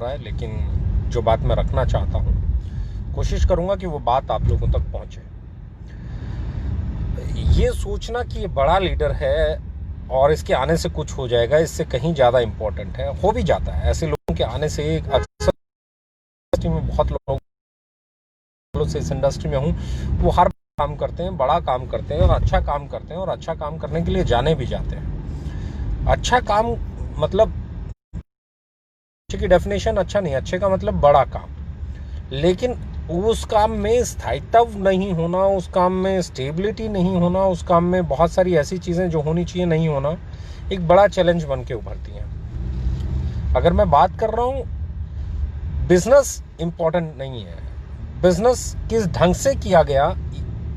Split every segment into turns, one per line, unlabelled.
रहा है, लेकिन जो बात मैं रखना चाहता हूँ कोशिश करूँगा कि वो बात आप लोगों तक पहुँचे। ये सोचना कि ये बड़ा लीडर है और इसके आने से कुछ हो जाएगा, इससे कहीं ज़्यादा इम्पोर्टेंट है, हो भी जाता है। ऐसे लोगों के आने से अक्सर इंडस्ट्री में बहुत लोग से इस इंडस्ट्री में हूँ, वो हर काम करते हैं, बड़ा काम करते हैं और अच्छा काम करते हैं, और अच्छा काम करने के लिए जाने भी जाते हैं। अच्छा काम मतलब अच्छे की डेफिनेशन अच्छा नहीं, अच्छे का मतलब बड़ा काम, लेकिन उस काम में स्थायित्व नहीं होना, उस काम में स्टेबिलिटी नहीं होना, उस काम में बहुत सारी ऐसी चीज़ें जो होनी चाहिए नहीं होना, एक बड़ा चैलेंज बन के उभरती हैं। अगर मैं बात कर रहा हूँ, बिजनेस इंपॉर्टेंट नहीं है, बिजनेस किस ढंग से किया गया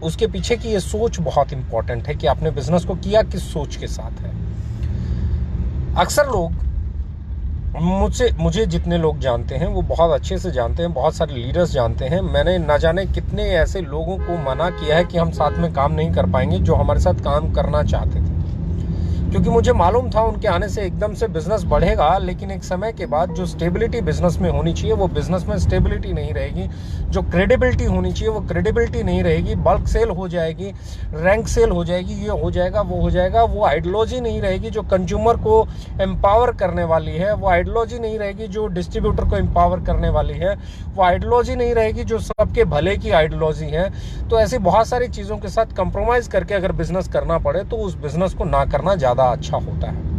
उसके पीछे की ये सोच बहुत इंपॉर्टेंट है कि आपने बिजनेस को किया किस सोच के साथ है। अक्सर लोग मुझे जितने लोग जानते हैं वो बहुत अच्छे से जानते हैं, बहुत सारे लीडर्स जानते हैं। मैंने न जाने कितने ऐसे लोगों को मना किया है कि हम साथ में काम नहीं कर पाएंगे जो हमारे साथ काम करना चाहते थे, क्योंकि मुझे मालूम था उनके आने से एकदम से बिजनेस बढ़ेगा, लेकिन एक समय के बाद जो स्टेबिलिटी बिजनेस में होनी चाहिए वो बिजनेस में स्टेबिलिटी नहीं रहेगी, जो क्रेडिबिलिटी होनी चाहिए वो क्रेडिबिलिटी नहीं रहेगी, बल्क सेल हो जाएगी, रैंक सेल हो जाएगी, ये हो जाएगा वो हो जाएगा, वो आइडियोलॉजी नहीं रहेगी जो कंज्यूमर को एम्पावर करने वाली है, वो आइडियोलॉजी नहीं रहेगी जो डिस्ट्रीब्यूटर को एम्पावर करने वाली है, वो आइडियोलॉजी नहीं रहेगी जो सबके भले की आइडियोलॉजी है। तो ऐसी बहुत सारी चीज़ों के साथ कंप्रोमाइज़ करके अगर बिजनेस करना पड़े तो उस बिजनेस को ना करना ज़्यादा अच्छा होता है।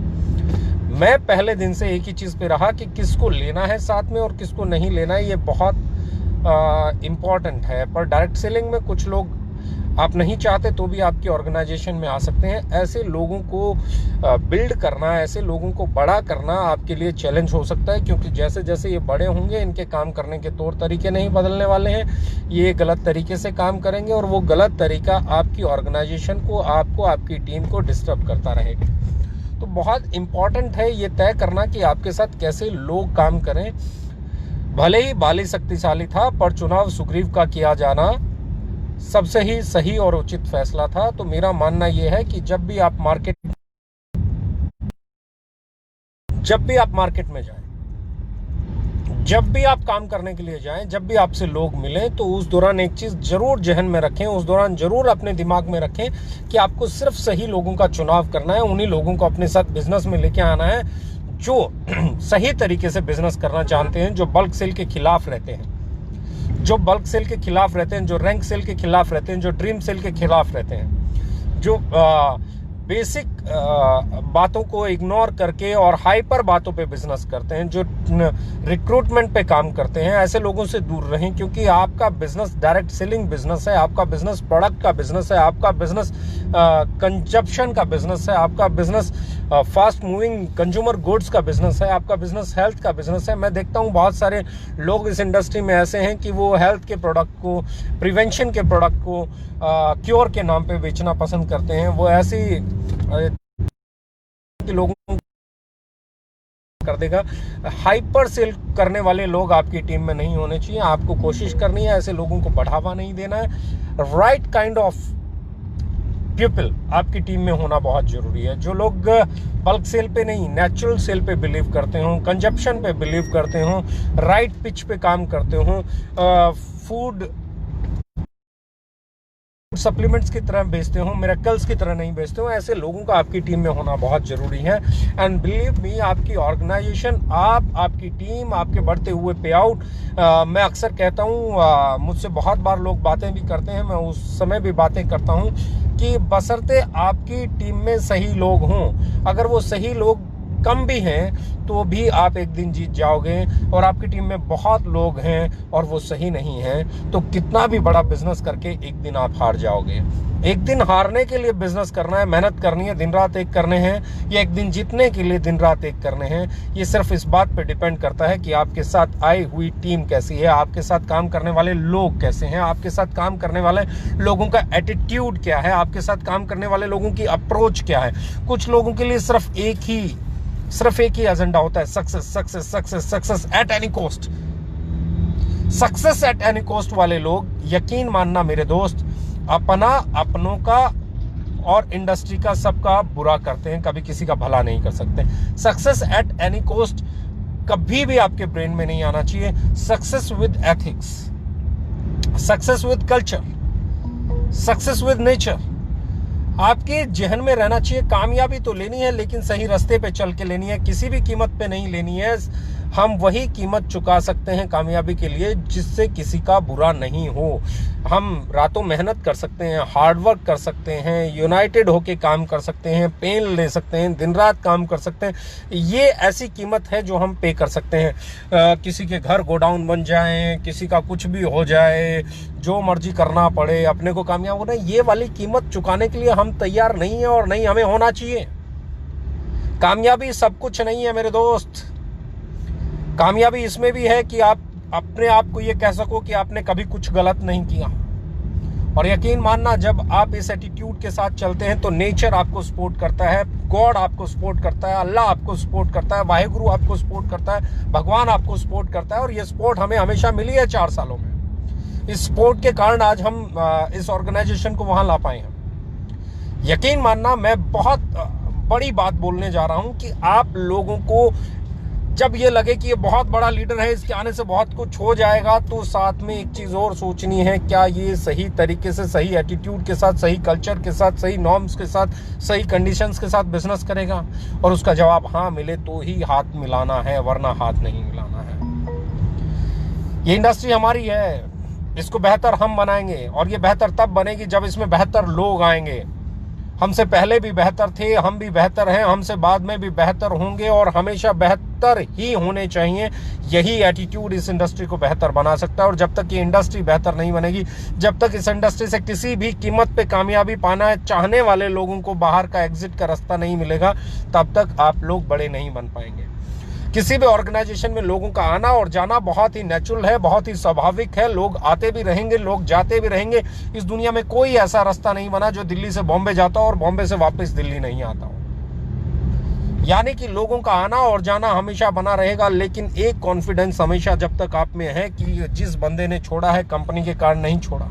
मैं पहले दिन से एक ही चीज पे रहा कि किसको लेना है साथ में और किसको नहीं लेना है, ये बहुत इंपॉर्टेंट है। पर डायरेक्ट सेलिंग में कुछ लोग आप नहीं चाहते तो भी आपकी ऑर्गेनाइजेशन में आ सकते हैं। ऐसे लोगों को बिल्ड करना, ऐसे लोगों को बड़ा करना आपके लिए चैलेंज हो सकता है, क्योंकि जैसे जैसे ये बड़े होंगे इनके काम करने के तौर तरीके नहीं बदलने वाले हैं, ये गलत तरीके से काम करेंगे और वो गलत तरीका आपकी ऑर्गेनाइजेशन को, आपको, आपकी टीम को डिस्टर्ब करता रहेगा। तो बहुत इंपॉर्टेंट है ये तय करना कि आपके साथ कैसे लोग काम करें। भले ही बाली शक्तिशाली था, पर चुनाव सुग्रीव का किया जाना सबसे ही सही और उचित फैसला था। तो मेरा मानना यह है कि जब भी आप मार्केट में जाएं, जब भी आप काम करने के लिए जाएं, जब भी आपसे लोग मिलें, तो उस दौरान एक चीज जरूर जहन में रखें, उस दौरान जरूर अपने दिमाग में रखें कि आपको सिर्फ सही लोगों का चुनाव करना है, उन्हीं लोगों को अपने साथ बिजनेस में लेके आना है जो सही तरीके से बिजनेस करना जानते हैं, जो बल्क सेल के खिलाफ रहते हैं, जो बल्क सेल के खिलाफ रहते हैं, जो रैंक सेल के खिलाफ रहते हैं, जो ड्रीम सेल के खिलाफ रहते हैं, जो बेसिक बातों को इग्नोर करके और हाइपर बातों पे बिजनेस करते हैं, जो रिक्रूटमेंट पे काम करते हैं। ऐसे लोगों से दूर रहें, क्योंकि आपका बिजनेस डायरेक्ट सेलिंग बिजनेस है, आपका बिजनेस प्रोडक्ट का बिजनेस है, आपका बिजनेस कंजप्शन का बिजनेस है, आपका business fast moving consumer goods का बिजनेस है, आपका बिजनेस हेल्थ का बिजनेस है। मैं देखता हूँ बहुत सारे लोग इस इंडस्ट्री में ऐसे हैं कि वो हेल्थ के प्रोडक्ट को, प्रिवेंशन के प्रोडक्ट को क्योर के नाम पे बेचना पसंद करते हैं। वो ऐसी लोगों कर देगा। हाइपर सेल करने वाले लोग आपकी टीम में नहीं होने चाहिए। आपको कोशिश करनी है ऐसे लोगों को बढ़ावा नहीं देना है। राइट काइंड ऑफ पीपल आपकी टीम में होना बहुत जरूरी है, जो लोग बल्क सेल पे नहीं, नेचुरल सेल पे बिलीव करते हो, कंजप्शन पे बिलीव करते हो, राइट पिच पे काम करते हो, फूड सप्लीमेंट्स की तरह बेचते हो, मिरेकल्स की तरह नहीं बेचते हो। ऐसे लोगों का आपकी टीम में होना बहुत जरूरी है। एंड बिलीव मी, आपकी ऑर्गेनाइजेशन, आपकी टीम, आपके बढ़ते हुए पे आउट, मैं अक्सर कहता हूँ, मुझसे बहुत बार लोग बातें भी करते हैं, मैं उस समय भी बातें करता हूँ कि बशर्ते आपकी टीम में सही लोग हों, अगर वो सही लोग कम भी हैं तो भी आप एक दिन जीत जाओगे। और आपकी टीम में बहुत लोग हैं और वो सही नहीं हैं तो कितना भी बड़ा बिजनेस करके एक दिन आप हार जाओगे। एक दिन हारने के लिए बिजनेस करना है, मेहनत करनी है, दिन रात एक करने हैं, या एक दिन जीतने के लिए दिन रात एक करने हैं, ये सिर्फ इस बात पे डिपेंड करता है कि आपके साथ आई हुई टीम कैसी है, आपके साथ काम करने वाले लोग कैसे हैं, आपके साथ काम करने वाले लोगों का एटीट्यूड क्या है, आपके साथ काम करने वाले लोगों की अप्रोच क्या है। कुछ लोगों के लिए सिर्फ एक ही एजेंडा होता है, success success success success at any cost. Success at any cost वाले लोग, यकीन मानना मेरे दोस्त, अपनों का और इंडस्ट्री का सबका बुरा करते हैं, कभी किसी का भला नहीं कर सकते। सक्सेस एट एनी कॉस्ट कभी भी आपके ब्रेन में नहीं आना चाहिए। Success with ethics, success with culture, success with nature आपके जहन में रहना चाहिए। कामयाबी तो लेनी है, लेकिन सही रास्ते पे चल के लेनी है, किसी भी कीमत पे नहीं लेनी है। हम वही कीमत चुका सकते हैं कामयाबी के लिए जिससे किसी का बुरा नहीं हो। हम रातों मेहनत कर सकते हैं, हार्ड वर्क कर सकते हैं, यूनाइटेड होके काम कर सकते हैं, पेन ले सकते हैं, दिन रात काम कर सकते हैं। ये ऐसी कीमत है जो हम पे कर सकते हैं। किसी के घर गोडाउन बन जाए, किसी का कुछ भी हो जाए, जो मर्जी करना पड़े, अपने को कामयाब होना, ये वाली कीमत चुकाने के लिए हम तैयार नहीं है और नहीं हमें होना चाहिए। कामयाबी सब कुछ नहीं है मेरे दोस्त। कामयाबी इसमें भी है कि आप अपने आप को ये कह सको कि आपने कभी कुछ गलत नहीं किया। और यकीन मानना, जब आप इस एटीट्यूड के साथ चलते हैं तो नेचर आपको सपोर्ट करता है, गॉड आपको सपोर्ट करता है, अल्लाह आपको सपोर्ट करता है, वाहेगुरु आपको सपोर्ट करता है, भगवान आपको सपोर्ट करता है। और ये सपोर्ट हमें हमेशा मिली है 4 सालों में। इस सपोर्ट के कारण आज हम इस ऑर्गेनाइजेशन को वहां ला पाए हैं। यकीन मानना, मैं बहुत बड़ी बात बोलने जा रहा हूं कि आप लोगों को जब ये लगे कि ये बहुत बड़ा लीडर है, इसके आने से बहुत कुछ हो जाएगा, तो साथ में एक चीज और सोचनी है, क्या ये सही तरीके से, सही एटीट्यूड के साथ, सही कल्चर के साथ, सही नॉर्म्स के साथ, सही कंडीशंस के साथ बिजनेस करेगा? और उसका जवाब हाँ मिले तो ही हाथ मिलाना है, वरना हाथ नहीं मिलाना है। ये इंडस्ट्री हमारी है, इसको बेहतर हम बनाएंगे, और ये बेहतर तब बनेगी जब इसमें बेहतर लोग आएंगे। हमसे पहले भी बेहतर थे, हम भी बेहतर हैं, हमसे बाद में भी बेहतर होंगे, और हमेशा बेहतर ही होने चाहिए। यही एटीट्यूड इस इंडस्ट्री को बेहतर बना सकता है। और जब तक ये इंडस्ट्री बेहतर नहीं बनेगी, जब तक इस इंडस्ट्री से किसी भी कीमत पे कामयाबी पाना है, चाहने वाले लोगों को बाहर का एग्जिट का रास्ता नहीं मिलेगा, तब तक आप लोग बड़े नहीं बन पाएंगे। किसी भी ऑर्गेनाइजेशन में लोगों का आना और जाना बहुत ही नेचुरल है, बहुत ही स्वाभाविक है। लोग आते भी रहेंगे, लोग जाते भी रहेंगे। इस दुनिया में कोई ऐसा रास्ता नहीं बना जो दिल्ली से बॉम्बे जाता हो और बॉम्बे से वापस दिल्ली नहीं आता हो। यानी कि लोगों का आना और जाना हमेशा बना रहेगा, लेकिन एक कॉन्फिडेंस हमेशा जब तक आप में है कि जिस बंदे ने छोड़ा है कंपनी के कारण नहीं छोड़ा,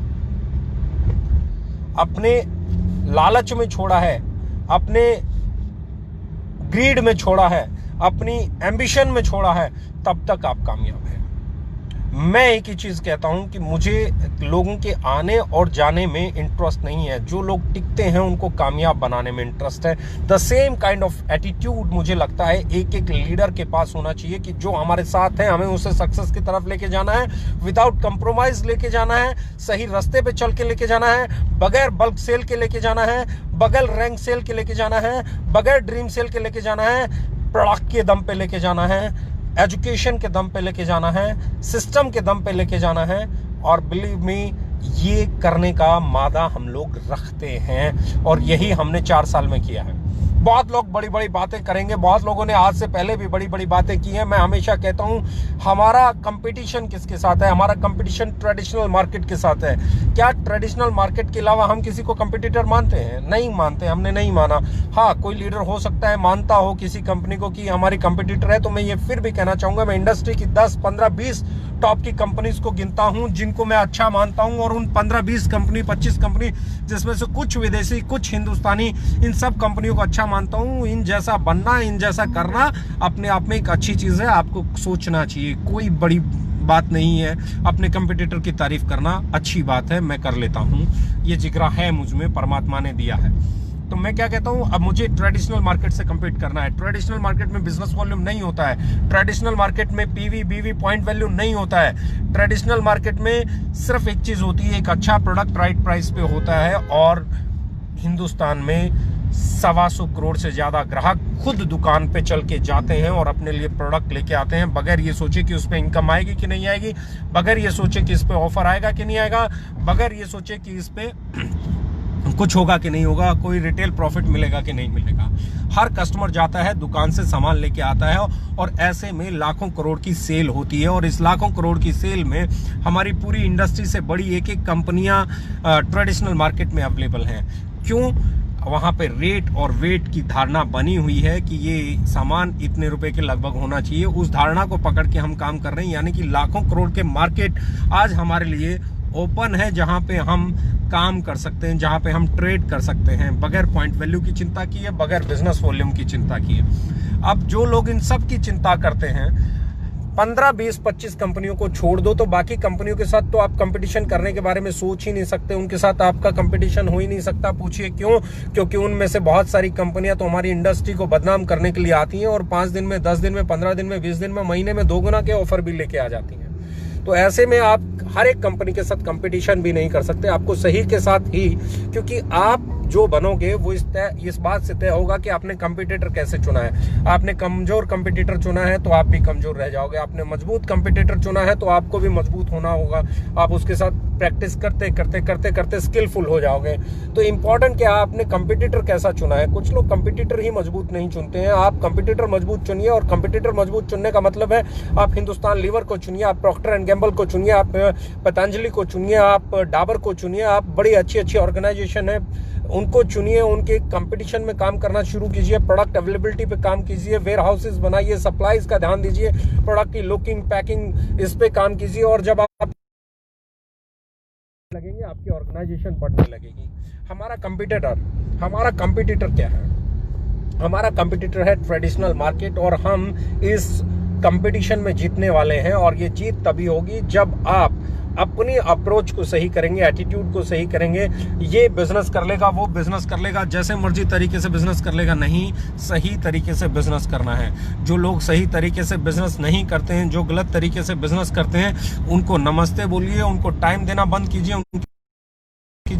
अपने लालच में छोड़ा है, अपने ग्रीड में छोड़ा है, अपनी एम्बिशन में छोड़ा है, तब तक आप कामयाब हैं। मैं एक ही चीज कहता हूं कि मुझे लोगों के आने और जाने में इंटरेस्ट नहीं है। जो लोग टिकते हैं उनको कामयाब बनाने में इंटरेस्ट है। The same kind of attitude मुझे लगता है एक एक लीडर के पास होना चाहिए कि जो हमारे साथ है हमें उसे सक्सेस की तरफ लेके जाना है, विदाउट कंप्रोमाइज लेके जाना है, सही रास्ते पे चल के लेके जाना है, बगैर बल्क सेल के लेके जाना है, बगैर रैंक सेल के लेके जाना है, बगैर ड्रीम सेल के लेके जाना है, प्रोडक्ट के दम पे लेके जाना है, एजुकेशन के दम पे लेके जाना है, सिस्टम के दम पे लेके जाना है। और बिलीव मी, ये करने का मादा हम लोग रखते हैं, और यही हमने 4 साल में किया है। बहुत लोग बड़ी बड़ी बातें करेंगे, बहुत लोगों ने आज से पहले भी बड़ी बड़ी बातें की हैं। मैं हमेशा कहता हूं, हमारा कंपटीशन किसके साथ है? हमारा कंपटीशन ट्रेडिशनल मार्केट के साथ है। क्या ट्रेडिशनल मार्केट के अलावा हम किसी को कंपटीटर मानते हैं? नहीं मानते, हमने नहीं माना। हाँ, कोई लीडर हो सकता है मानता हो किसी कंपनी को कि हमारी कंपटीटर है, तो मैं ये फिर भी कहना चाहूंगा, मैं इंडस्ट्री की 10, 15, 20 टॉप की कंपनीज को गिनता हूं जिनको मैं अच्छा मानता हूं, और उन 15, 20 कंपनी, 25 कंपनी, जिसमें से कुछ विदेशी, कुछ हिंदुस्तानी, इन सब कंपनियों को अच्छा मानता हूं। इन जैसा बनना, इन जैसा करना अपने आप में एक अच्छी चीज है, आपको सोचना चाहिए। कोई बड़ी बात नहीं है, अपने कंपटीटर की तारीफ करना अच्छी बात है, मैं कर लेता हूं। ये जिगरा है मुझ में, परमात्मा ने दिया है। तो मैं क्या कहता हूं, अब मुझे ट्रेडिशनल मार्केट से कम्पीट करना है। ट्रेडिशनल मार्केट में बिजनेस वॉल्यूम नहीं होता है, ट्रेडिशनल मार्केट में पीवी, बीवी, पॉइंट वैल्यू नहीं होता है। ट्रेडिशनल मार्केट में सिर्फ एक चीज होती है, एक अच्छा प्रोडक्ट राइट प्राइस पे होता है। और हिंदुस्तान में 125 करोड़ से ज्यादा ग्राहक खुद दुकान पे चल के जाते हैं और अपने लिए प्रोडक्ट लेके आते हैं, बगैर ये सोचे कि उस पर इनकम आएगी कि नहीं आएगी, बगैर ये सोचे कि इस पे ऑफर आएगा कि नहीं आएगा, बगैर ये सोचे कि इस पे कुछ होगा कि नहीं होगा, कोई रिटेल प्रॉफिट मिलेगा कि नहीं मिलेगा। हर कस्टमर जाता है, दुकान से सामान लेके आता है, और ऐसे में लाखों करोड़ की सेल होती है। और इस लाखों करोड़ की सेल में हमारी पूरी इंडस्ट्री से बड़ी एक एक कंपनियां ट्रेडिशनल मार्केट में अवेलेबल हैं। क्यों? वहां पे रेट और वेट की धारणा बनी हुई है कि ये सामान इतने रुपए के लगभग होना चाहिए। उस धारणा को पकड़ के हम काम कर रहे हैं, यानी कि लाखों करोड़ के मार्केट आज हमारे लिए ओपन है, जहां पे हम काम कर सकते हैं, जहां पे हम ट्रेड कर सकते हैं, बगैर पॉइंट वैल्यू की चिंता किए, बगैर बिजनेस वॉल्यूम की चिंता किए। अब जो लोग इन सब की चिंता करते हैं, 15, 20, 25 कंपनियों को छोड़ दो तो बाकी कंपनियों के साथ तो आप कंपटीशन करने के बारे में सोच ही नहीं सकते, उनके साथ आपका कंपटीशन हो ही नहीं सकता। पूछिए क्यों? क्योंकि उनमें से बहुत सारी कंपनियां तो हमारी इंडस्ट्री को बदनाम करने के लिए आती हैं और 5 दिन में, 10 दिन में, 15 दिन में, 20 दिन में, महीने में 2 गुना के ऑफर भी लेके आ जाती हैं। तो ऐसे में आप हर एक कंपनी के साथ कंपटीशन भी नहीं कर सकते, आपको सही के साथ ही, क्योंकि आप जो बनोगे वो इस बात से तय होगा कि आपने कंपटीटर कैसे चुना है। आपने कमजोर कंपटीटर चुना है तो आप भी कमजोर रह जाओगे, आपने मजबूत कंपटीटर चुना है तो आपको भी मजबूत होना होगा। आप उसके साथ प्रैक्टिस करते करते करते करते स्किलफुल हो जाओगे। तो इंपॉर्टेंट क्या, आपने कंपटीटर कैसा चुना है। कुछ लोग कंपटीटर ही मजबूत नहीं चुनते हैं, आप कंपटीटर मजबूत चुनिए। और कंपटीटर मजबूत चुनने का मतलब है आप हिंदुस्तान लीवर को चुनिए, आप प्रॉक्टर एंड गैम्बल को चुनिए, आप पतंजलि को चुनिए, आप डाबर को चुनिए, आप बड़ी अच्छी अच्छी ऑर्गेनाइजेशन है उनको चुनिए, उनके कंपटीशन में काम करना शुरू कीजिए, प्रोडक्ट अवेलेबिलिटी पे काम कीजिए, वेयर हाउसेज बनाइए, सप्लाईज का ध्यान दीजिए, प्रोडक्ट की लुकिंग, पैकिंग, इस पे काम कीजिए। और जब आप लगेंगे आपकी ऑर्गेनाइजेशन बढ़ने लगेगी। हमारा कंपटीटर क्या है? हमारा कंपटीटर है ट्रेडिशनल मार्केट, और हम इस कंपटीशन में जीतने वाले हैं। और ये जीत तभी होगी जब आप अपनी अप्रोच को सही करेंगे, एटीट्यूड को सही करेंगे। ये बिजनेस कर लेगा, वो बिजनेस कर लेगा, जैसे मर्जी तरीके से बिजनेस कर लेगा, नहीं, सही तरीके से बिजनेस करना है। जो लोग सही तरीके से बिजनेस नहीं करते हैं, जो गलत तरीके से बिजनेस करते हैं, उनको नमस्ते बोलिए, उनको टाइम देना बंद कीजिए,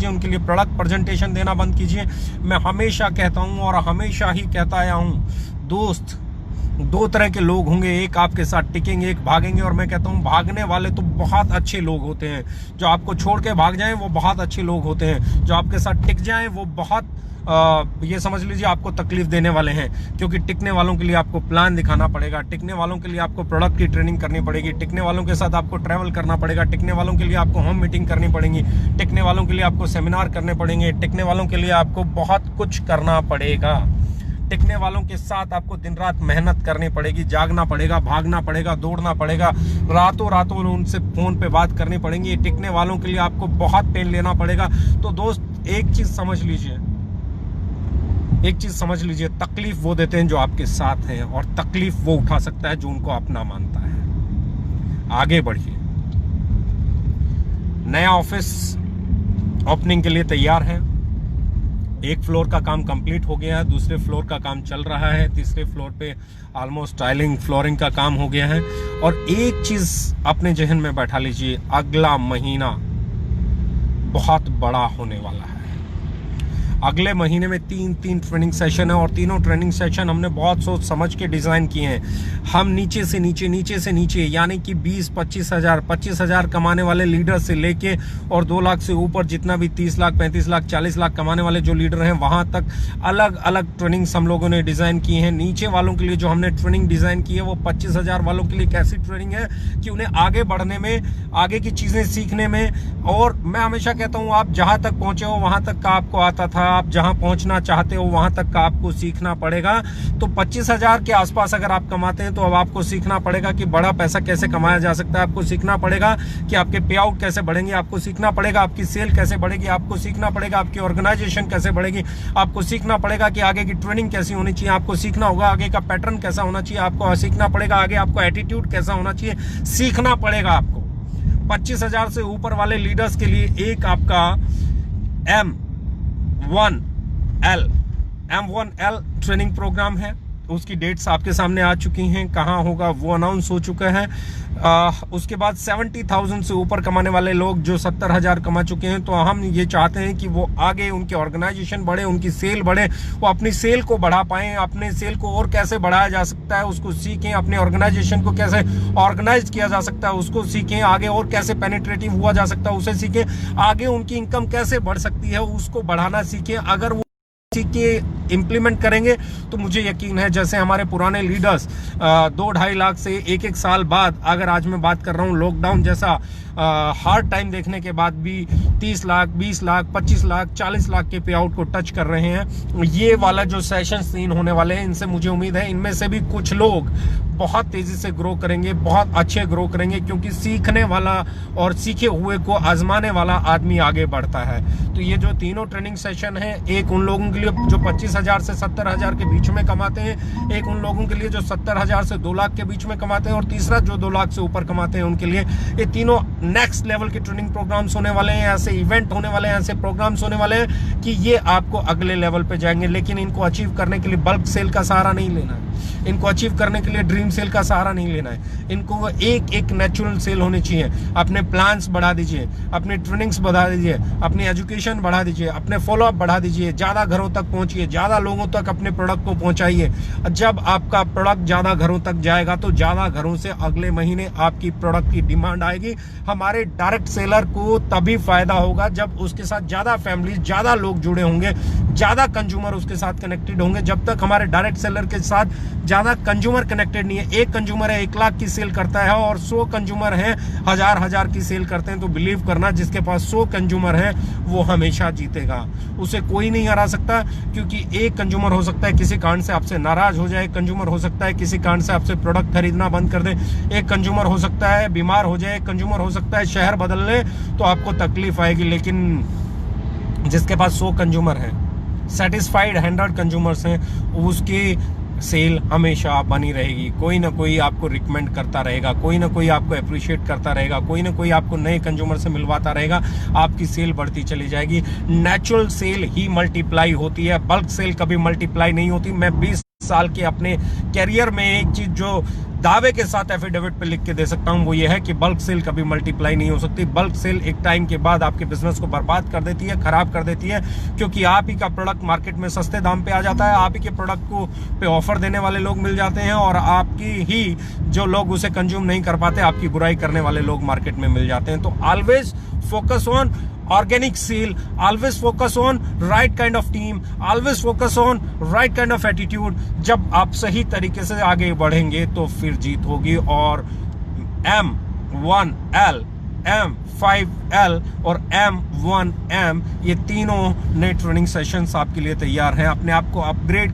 उनके लिए प्रोडक्ट प्रेजेंटेशन देना बंद कीजिए। मैं हमेशा कहता हूं और हमेशा ही कहता आया हूं, दोस्त, 2 तरह के लोग होंगे, एक आपके साथ टिकेंगे, एक भागेंगे। और मैं कहता हूं भागने वाले तो बहुत अच्छे लोग होते हैं, जो आपको छोड़ के भाग जाएं वो बहुत अच्छे लोग होते हैं, जो आपके साथ टिक जाएं वो बहुत ये समझ लीजिए आपको तकलीफ देने वाले हैं। क्योंकि टिकने वालों के लिए आपको प्लान दिखाना पड़ेगा, टिकने वालों के लिए आपको प्रोडक्ट की ट्रेनिंग करनी पड़ेगी, टिकने वालों के साथ आपको ट्रैवल करना पड़ेगा, टिकने वालों के लिए आपको होम मीटिंग करनी पड़ेगी, टिकने वालों के लिए आपको सेमिनार करने पड़ेंगे, टिकने वालों के लिए आपको बहुत कुछ करना पड़ेगा। टिकने वालों के साथ आपको दिन रात मेहनत करनी पड़ेगी, जागना पड़ेगा, भागना पड़ेगा, दौड़ना पड़ेगा, रातों रातों उनसे फोन पे बात करनी पड़ेगी। टिकने वालों के लिए आपको बहुत पेन लेना पड़ेगा। तो दोस्त एक चीज समझ लीजिए, तकलीफ वो देते हैं जो आपके साथ हैं, और तकलीफ वो उठा सकता है जो उनको अपना मानता है। आगे बढ़िए। नया ऑफिस ओपनिंग के लिए तैयार है। 1 फ्लोर का काम कंप्लीट हो गया है, दूसरे फ्लोर का काम चल रहा है, तीसरे फ्लोर पे ऑलमोस्ट टाइलिंग, फ्लोरिंग का काम हो गया है। और एक चीज अपने जहन में बैठा लीजिए, अगला महीना बहुत बड़ा होने वाला है। अगले महीने में 3 ट्रेनिंग सेशन है, और तीनों ट्रेनिंग सेशन हमने बहुत सोच समझ के डिजाइन किए हैं। हम नीचे से नीचे यानी कि 25 हजार कमाने वाले लीडर से लेके और 2 लाख से ऊपर जितना भी 30 लाख, 35 लाख, 40 लाख कमाने वाले जो लीडर हैं, वहां तक अलग अलग ट्रेनिंग हम लोगों ने डिजाइन की है। नीचे वालों के लिए जो हमने ट्रेनिंग डिजाइन की है वो 25 हजार वालों के लिए कैसी ट्रेनिंग है कि उन्हें आगे बढ़ने में, आगे की चीजें सीखने में। और मैं हमेशा कहता हूं, आप जहां तक पहुंचे हो वहां तक का आपको आता था, आप जहां पहुंचना चाहते हो वहां तक का आपको सीखना पड़ेगा। तो 25 हजार के आसपास अगर आप कमाते हैं तो अब आपको सीखना पड़ेगा कि बड़ा पैसा कैसे कमाया जा सकता है। आपको सीखना पड़ेगा कि आपके पे आउट कैसे बढ़ेंगे, आपको सीखना पड़ेगा आपकी सेल कैसे बढ़ेगी, आपको सीखना पड़ेगा आपकी ऑर्गेनाइजेशन कैसे बढ़ेगी, आपको सीखना पड़ेगा कि आगे की ट्रेनिंग कैसी होनी चाहिए, आपको सीखना होगा आगे का पैटर्न कैसा होना चाहिए, आपको सीखना पड़ेगा आगे आपको एटीट्यूड कैसा होना चाहिए, सीखना पड़ेगा आपको। 25 हजार से ऊपर वाले लीडर्स के लिए एक आपका M1L ट्रेनिंग प्रोग्राम है। उसकी डेट्स आपके सामने आ चुकी हैं, कहाँ होगा वो अनाउंस हो चुका है। उसके बाद 70,000 से ऊपर कमाने वाले लोग जो 70,000 कमा चुके हैं, तो हम ये चाहते हैं कि वो आगे उनकी ऑर्गेनाइजेशन बढ़े, उनकी सेल बढ़े, वो अपनी सेल को बढ़ा पाएं, अपने सेल को और कैसे बढ़ाया जा सकता है उसको सीखें, अपने ऑर्गेनाइजेशन को कैसे ऑर्गेनाइज किया जा सकता है उसको सीखें, आगे और कैसे पेनिट्रेटिव हुआ जा सकता है उसे सीखें, आगे उनकी इनकम कैसे बढ़ सकती है उसको बढ़ाना सीखें। अगर वो के इम्प्लीमेंट करेंगे तो मुझे यकीन है, जैसे हमारे पुराने लीडर्स 2-2.5 लाख से 1-1 साल बाद, अगर आज मैं बात कर रहा हूँ लॉकडाउन जैसा हार्ड टाइम देखने के बाद भी 30 लाख, 20 लाख, 25 लाख, 40 लाख के पे आउट को टच कर रहे हैं। ये वाला जो सेशन 3 होने वाले हैं, इनसे मुझे उम्मीद है इनमें से भी कुछ लोग बहुत तेजी से ग्रो करेंगे, बहुत अच्छे ग्रो करेंगे, क्योंकि सीखने वाला और सीखे हुए को आजमाने वाला आदमी आगे बढ़ता है। तो ये जो तीनों ट्रेनिंग सेशन है, एक उन लोगों के लिए लिए जो 25,000 से 70,000 के बीच में कमाते हैं, एक उन लोगों के लिए जो 70,000 से 2 लाख के बीच में कमाते हैं, और तीसरा जो 2 लाख से ऊपर कमाते हैं उनके लिए। ये तीनों नेक्स्ट लेवल के ट्रेनिंग प्रोग्राम्स होने वाले हैं, ऐसे इवेंट होने वाले हैं, ऐसे प्रोग्राम्स होने वाले हैं कि ये आपको अगले लेवल पे जाएंगे। लेकिन इनको अचीव करने के लिए बल्क सेल का सहारा नहीं लेना है, इनको अचीव करने के लिए ड्रीम सेल का सहारा नहीं लेना है, इनको एक नेचुरल सेल होनी चाहिए। अपने प्लान्स बढ़ा दीजिए, अपनी ट्रेनिंग्स बढ़ा दीजिए, अपनी एजुकेशन बढ़ा दीजिए, अपने फॉलोअप बढ़ा दीजिए, ज़्यादा घरों तक पहुंचिए, ज़्यादा लोगों तक अपने प्रोडक्ट को पहुंचाइए। जब आपका प्रोडक्ट ज़्यादा घरों तक जाएगा तो ज़्यादा घरों से अगले महीने आपकी प्रोडक्ट की डिमांड आएगी। हमारे डायरेक्ट सेलर को तभी फायदा होगा जब उसके साथ ज़्यादा फैमिली, ज़्यादा लोग जुड़े होंगे, ज़्यादा कंज्यूमर उसके साथ कनेक्टेड होंगे। जब तक हमारे डायरेक्ट सेलर के साथ ज़्यादा कंज्यूमर कनेक्टेड नहीं है, एक कंज्यूमर है 1 लाख की सेल करता है और 100 कंज्यूमर हैं 1000 की सेल करते हैं, तो बिलीव करना जिसके पास 100 कंज्यूमर है वो हमेशा जीतेगा, उसे कोई नहीं हरा सकता। क्योंकि एक कंज्यूमर हो सकता है किसी कारण से आपसे नाराज हो जाए, एक कंज्यूमर हो सकता है किसी कारण से आपसे प्रोडक्ट खरीदना बंद कर दे, एक कंज्यूमर हो सकता है बीमार हो जाए, एक कंज्यूमर हो सकता है शहर बदल ले, तो आपको तकलीफ आएगी। लेकिन जिसके पास 100 कंज्यूमर है, सेटिस्फाइड 100 कंज्यूमर्स हैं, उसकी सेल हमेशा बनी रहेगी। कोई ना कोई आपको रिकमेंड करता रहेगा, कोई ना कोई आपको अप्रिशिएट करता रहेगा, कोई ना कोई आपको नए कंज्यूमर से मिलवाता रहेगा, आपकी सेल बढ़ती चली जाएगी। नेचुरल सेल ही मल्टीप्लाई होती है, बल्क सेल कभी मल्टीप्लाई नहीं होती। मैं 20 साल के अपने कैरियर में एक चीज जो दावे के साथ एफिडेविट पे लिख के दे सकता हूं वो ये है कि बल्क सेल कभी मल्टीप्लाई नहीं हो सकती। बल्क सेल एक टाइम के बाद आपके बिजनेस को बर्बाद कर देती है, खराब कर देती है, क्योंकि आप ही का प्रोडक्ट मार्केट में सस्ते दाम पे आ जाता है, आप ही के प्रोडक्ट को पे ऑफर देने वाले लोग मिल जाते हैं, और आपकी ही जो लोग उसे कंज्यूम नहीं कर पाते, आपकी बुराई करने वाले लोग मार्केट में मिल जाते हैं। तो always focus on organic sale, always focus on right kind of team, always focus on right kind of attitude। जब आप सही तरीके से आगे बढ़ेंगे तो फिर जीत होगी। और M1L, M5L और M1M ये तीनों नए ट्रेनिंग सेशंस आपके लिए तैयार हैं। अपने आप को अपग्रेड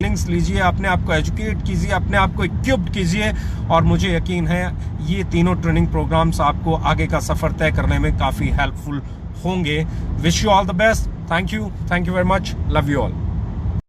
लिंक्स लीजिए, अपने आप को एजुकेट कीजिए, अपने आप को इक्विप्ड कीजिए, और मुझे यकीन है ये तीनों ट्रेनिंग प्रोग्राम्स आपको आगे का सफर तय करने में काफी हेल्पफुल होंगे। Wish you all the best. Thank you very much, love you all.